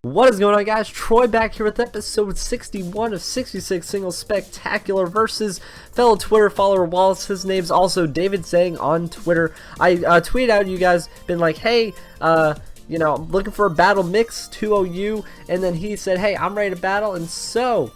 What is going on, guys? Troy back here with episode 61 of 66 Single Spectacular versus fellow Twitter follower Wallace. His name's also David Zhang on Twitter. I tweeted out, you guys been like, hey, you know, I'm looking for a battle mix 2OU, and then he said, hey, I'm ready to battle, and so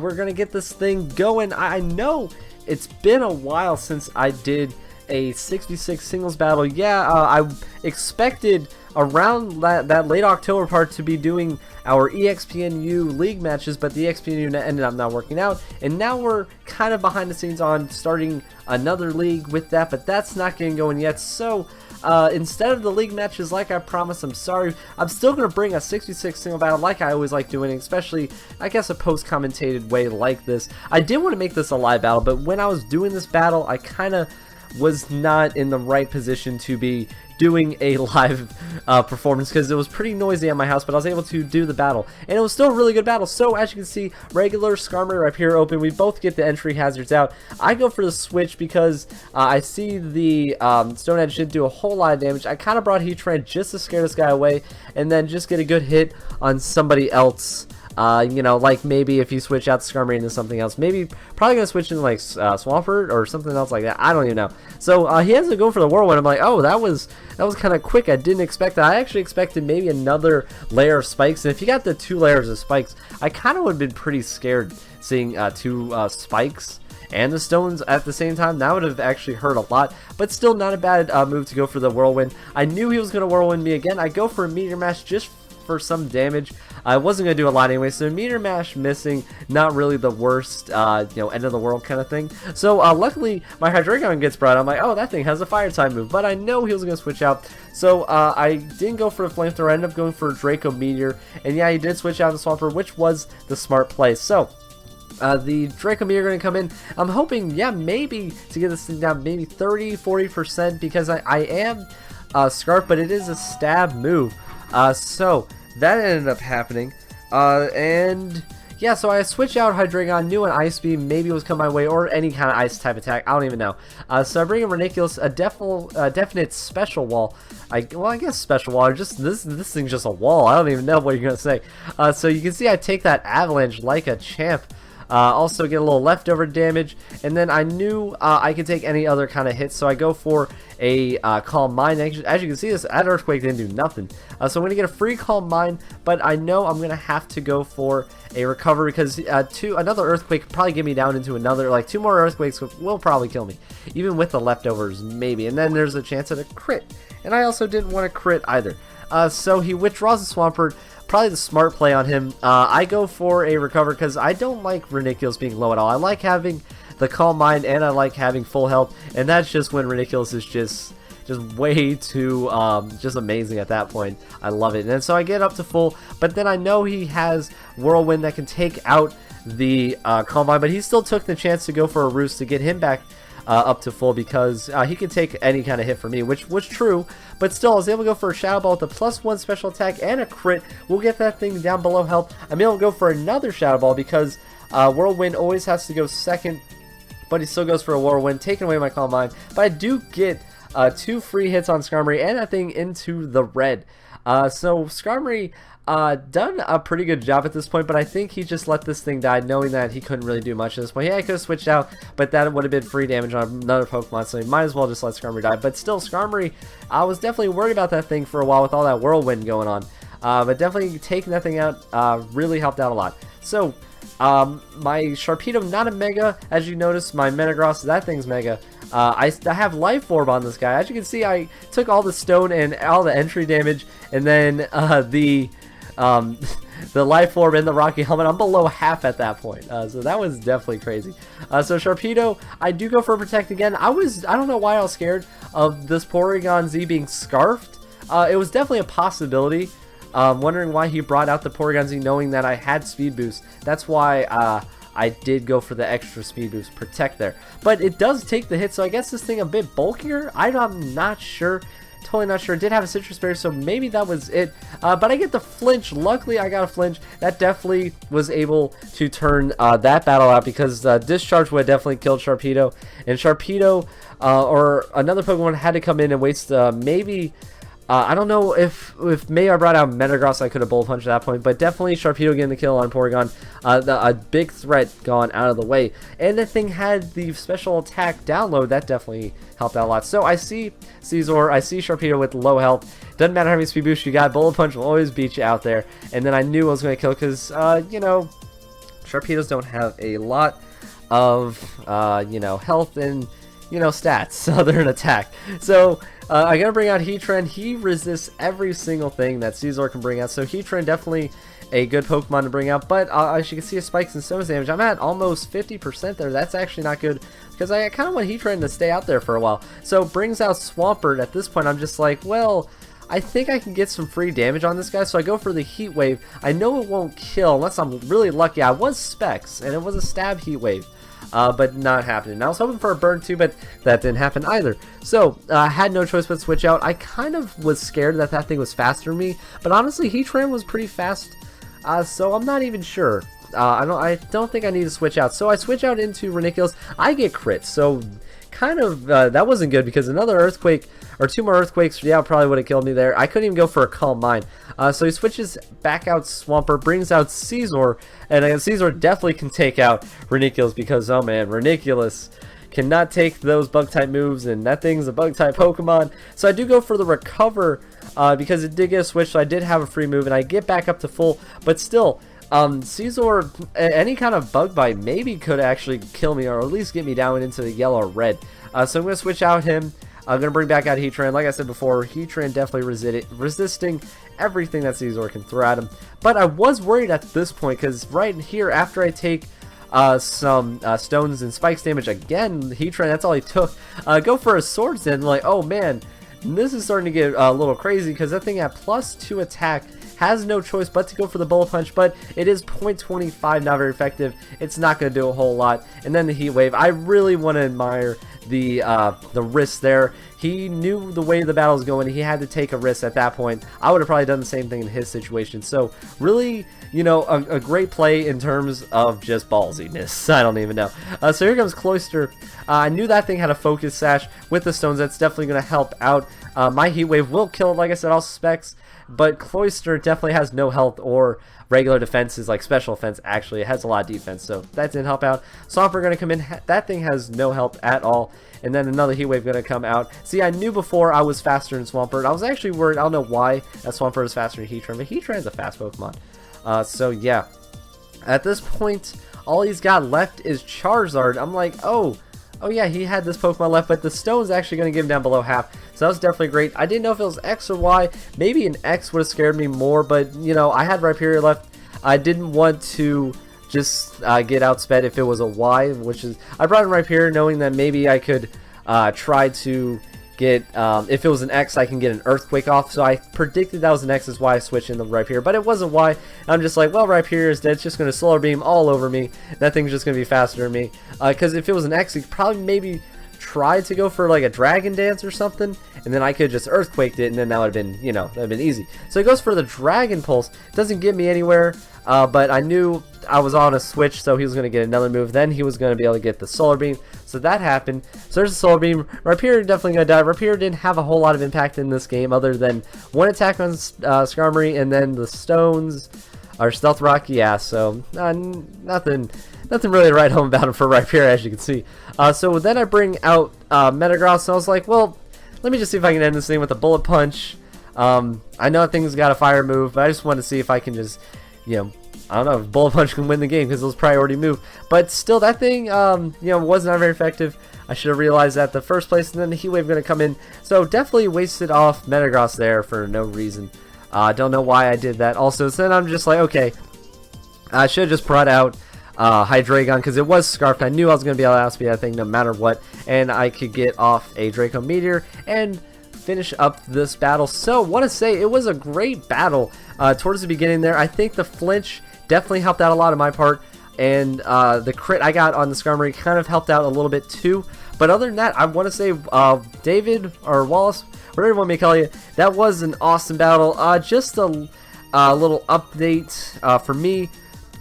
we're gonna get this thing going. I know it's been a while since I did a 66 singles battle. Yeah, I expected around that late October part to be doing our EXPNU league matches, but the EXPNU ended up not working out, and now we're kind of behind the scenes on starting another league with that, but that's not getting going yet. So instead of the league matches, like I promised, I'm sorry, I'm still going to bring a 66 single battle like I always like doing, especially I guess a post-commentated way like this. I did want to make this a live battle, but when I was doing this battle, I kind of was not in the right position to be doing a live performance because it was pretty noisy at my house, but I was able to do the battle, and it was still a really good battle. So as you can see, regular Skarmory up here open, we both get the entry hazards out. I go for the switch because I see the Stone Edge didn't do a whole lot of damage. I kind of brought heatran just to scare this guy away and then just get a good hit on somebody else. You know, like maybe if you switch out Skarmory into something else, maybe probably gonna switch into like Swampert or something else like that. I don't even know. So he has to go for the Whirlwind. I'm like, oh, that was kind of quick. I didn't expect that. I actually expected maybe another layer of spikes. And if you got the 2 layers of spikes, I kind of would have been pretty scared seeing 2 spikes and the stones at the same time. That would have actually hurt a lot, but still not a bad move to go for the Whirlwind. I knew he was gonna Whirlwind me again. I go for a Meteor Mash just for some damage. I wasn't going to do a lot anyway, so Meteor Mash missing, not really the worst, you know, end of the world kind of thing. So luckily my Hydreigon gets brought. I'm like, oh, that thing has a fire type move, but I know he was going to switch out, so I didn't go for the Flamethrower. I ended up going for Draco Meteor, and yeah, he did switch out the Swampert, which was the smart play. So the Draco Meteor going to come in. I'm hoping, yeah, maybe to get this thing down maybe 30-40% because I am Scarf, but it is a stab move. So that ended up happening, and yeah, so I switched out Hydreigon, knew an Ice Beam maybe was coming my way, or any kind of ice type attack, I don't even know. So I bring in Ridiculous, a definite special wall. I guess special wall, or just this thing's just a wall, I don't even know what you're gonna say. So you can see I take that Avalanche like a champ. Also get a little leftover damage, and then I knew I could take any other kind of hits, so I go for a Calm Mind. As you can see, that Earthquake didn't do nothing, so I'm going to get a free Calm Mind, but I know I'm going to have to go for a Recover because another Earthquake could probably get me down into another, like 2 more Earthquakes will probably kill me, even with the leftovers maybe, and then there's a chance at a crit, and I also didn't want to crit either. So he withdraws the Swampert. Probably the smart play on him. I go for a Recover because I don't like Ridiculous being low at all. I like having the Calm Mind, and I like having full health, and that's just when Ridiculous is just way too just amazing at that point. I love it. And so I get up to full, but then I know he has Whirlwind that can take out the Calm Mind, but he still took the chance to go for a Roost to get him back up to full because he can take any kind of hit for me, which was true, but still I was able to go for a Shadow Ball with a +1 special attack and a crit. We'll get that thing down below health. I'm able to go for another Shadow Ball because Whirlwind always has to go second, but he still goes for a Whirlwind, taking away my Calm Mind, but I do get 2 free hits on Skarmory and that thing into the red. So Skarmory done a pretty good job at this point, but I think he just let this thing die knowing that he couldn't really do much at this point. Yeah, I could have switched out, but that would have been free damage on another Pokemon, so he might as well just let Skarmory die. But still, Skarmory, I was definitely worried about that thing for a while with all that Whirlwind going on, but definitely taking that thing out really helped out a lot. So my Sharpedo, not a Mega, as you notice. My Metagross, that thing's Mega. I have Life Orb on this guy. As you can see, I took all the stone and all the entry damage, and then the Life Orb and the Rocky Helmet. I'm below half at that point, so that was definitely crazy. So Sharpedo, I do go for Protect again. I don't know why I was scared of this Porygon Z being Scarfed. It was definitely a possibility. Wondering why he brought out the Porygon Z knowing that I had Speed Boost. That's why I did go for the extra Speed Boost Protect there. But it does take the hit, so I guess this thing a bit bulkier. I'm not sure. Totally not sure. It did have a Citrus Berry, so maybe that was it. But I get the flinch. Luckily, I got a flinch. That definitely was able to turn that battle out because Discharge would have definitely killed Sharpedo. And Sharpedo or another Pokemon had to come in and waste maybe I don't know if maybe I brought out Metagross, I could have Bullet Punched at that point, but definitely Sharpedo getting the kill on Porygon. A big threat gone out of the way, and the thing had the special attack download. That definitely helped out a lot. So I see Scizor, I see Sharpedo with low health. Doesn't matter how many speed boosts you got, Bullet Punch will always beat you out there. And then I knew I was going to kill because, you know, Sharpedos don't have a lot of, you know, health and, you know, stats other than attack. So I gotta bring out Heatran. He resists every single thing that Scizor can bring out, so Heatran definitely a good Pokemon to bring out. But as you can see, his spikes and stones damage, I'm at almost 50% there. That's actually not good because I kind of want Heatran to stay out there for a while. So brings out Swampert. At this point, I'm just like, well, I think I can get some free damage on this guy, so I go for the Heat Wave. I know it won't kill unless I'm really lucky. I was Specs, and it was a stab Heat Wave. But not happening. I was hoping for a burn too, but that didn't happen either. So I had no choice but switch out. I kind of was scared that that thing was faster than me, but honestly, Heatran was pretty fast. So I'm not even sure. I don't think I need to switch out. So I switch out into Reniculus. I get crit. So kind of that wasn't good because another Earthquake or two more Earthquakes, yeah, probably would have killed me there. I couldn't even go for a Calm Mind. So he switches back out Swampert, brings out Scizor, and Scizor definitely can take out Reniculus because, oh man, Reniculus cannot take those Bug-type moves, and that thing's a Bug-type Pokemon. So I do go for the Recover because it did get a switch, so I did have a free move, and I get back up to full, but still, Scizor, any kind of Bug Bite maybe could actually kill me or at least get me down into the yellow or red. So I'm going to switch out him. I'm going to bring back out Heatran. Like I said before, Heatran definitely resisting everything that Scizor can throw at him. But I was worried at this point because right here, after I take some stones and spikes damage again, Heatran, that's all he took. Go for a Swords Dance. Like, oh man, this is starting to get a little crazy because that thing at +2 attack has no choice but to go for the Bullet Punch, but it is 0.25, not very effective. It's not going to do a whole lot. And then the Heat Wave. I really want to admire the risk there. He knew the way the battle was going. He had to take a risk at that point. I would have probably done the same thing in his situation. So really, you know, a great play in terms of just ballsiness. I don't even know. So here comes Cloyster. I knew that thing had a Focus Sash with the stones. That's definitely going to help out. My Heat Wave will kill it, like I said, all specs. But Cloyster definitely has no health or regular defenses, like special defense. Actually, it has a lot of defense, so that didn't help out. Swampert going to come in. That thing has no health at all. And then another Heat Wave going to come out. See, I knew before I was faster than Swampert. I was actually worried. I don't know why that Swampert is faster than Heatran, but Heatran is a fast Pokemon. So yeah, at this point, all he's got left is Charizard. I'm like, oh yeah, he had this Pokemon left, but the stone's actually going to give him down below half. So that was definitely great. I didn't know if it was X or Y. Maybe an X would have scared me more, but, you know, I had Rhyperior left. I didn't want to just get outsped if it was a Y, which is... I brought in Rhyperior knowing that maybe I could try to get... if it was an X, I can get an Earthquake off. So I predicted that was an X, is why I switched in the Rhyperior. But it wasn't Y. I'm just like, well, Rhyperior is dead. It's just going to Solar Beam all over me. That thing's just going to be faster than me. Because if it was an X, it probably maybe... tried to go for like a Dragon Dance or something, and then I could just Earthquaked it, and then that would have been, you know, that would have been easy. So he goes for the Dragon Pulse. Doesn't get me anywhere, but I knew I was on a switch, so he was going to get another move. Then he was going to be able to get the Solar Beam, so that happened. So there's the Solar Beam. Rhyperior definitely going to die. Rhyperior didn't have a whole lot of impact in this game other than one attack on Skarmory, and then the stones, or Stealth Rock, yeah, so nothing really to write home about him for Rhyperior, as you can see. So then I bring out Metagross, and I was like, well, let me just see if I can end this thing with a Bullet Punch. I know that thing's got a fire move, but I just wanted to see if I can just, you know, I don't know if Bullet Punch can win the game because it was priority move. But still, that thing, you know, was not very effective. I should have realized that in the first place, and then the Heat Wave going to come in. So definitely wasted off Metagross there for no reason. I don't know why I did that. Also, so then I'm just like, okay, I should have just brought out Hydreigon because it was Scarfed. I knew I was going to be able to outspeed that thing no matter what, and I could get off a Draco Meteor and finish up this battle. So want to say it was a great battle towards the beginning there. I think the flinch definitely helped out a lot on my part, and the crit I got on the Skarmory kind of helped out a little bit too. But other than that, I want to say David or Wallace, whatever you want me to call you, that was an awesome battle. Just a little update for me.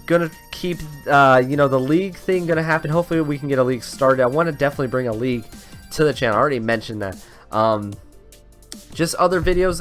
Gonna keep you know, the league thing gonna happen. Hopefully we can get a league started. I want to definitely bring a league to the channel. I already mentioned that. just other videos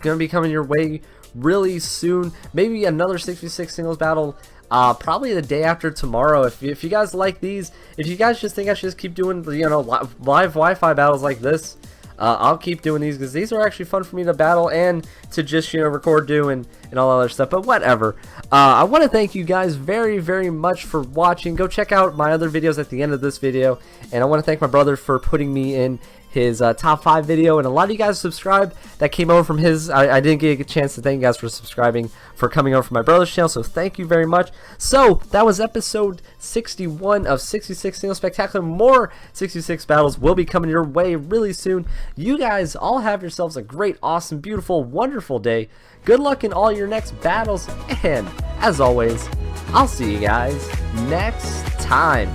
gonna be coming your way really soon. Maybe another 66 singles battle probably the day after tomorrow. If you guys like these, if you guys just think I should just keep doing, you know, live Wi-Fi battles like this, I'll keep doing these because these are actually fun for me to battle and to just, you know, record, do, and all other stuff. But whatever. I want to thank you guys very, very much for watching. Go check out my other videos at the end of this video. And I want to thank my brother for putting me in his top 5 video, and a lot of you guys subscribed that came over from his. I didn't get a chance to thank you guys for subscribing, for coming over from my brother's channel, so thank you very much. So that was episode 61 of 66 Single Spectacular. More 66 battles will be coming your way really soon. You guys all have yourselves a great, awesome, beautiful, wonderful day. Good luck in all your next battles, and as always, I'll see you guys next time.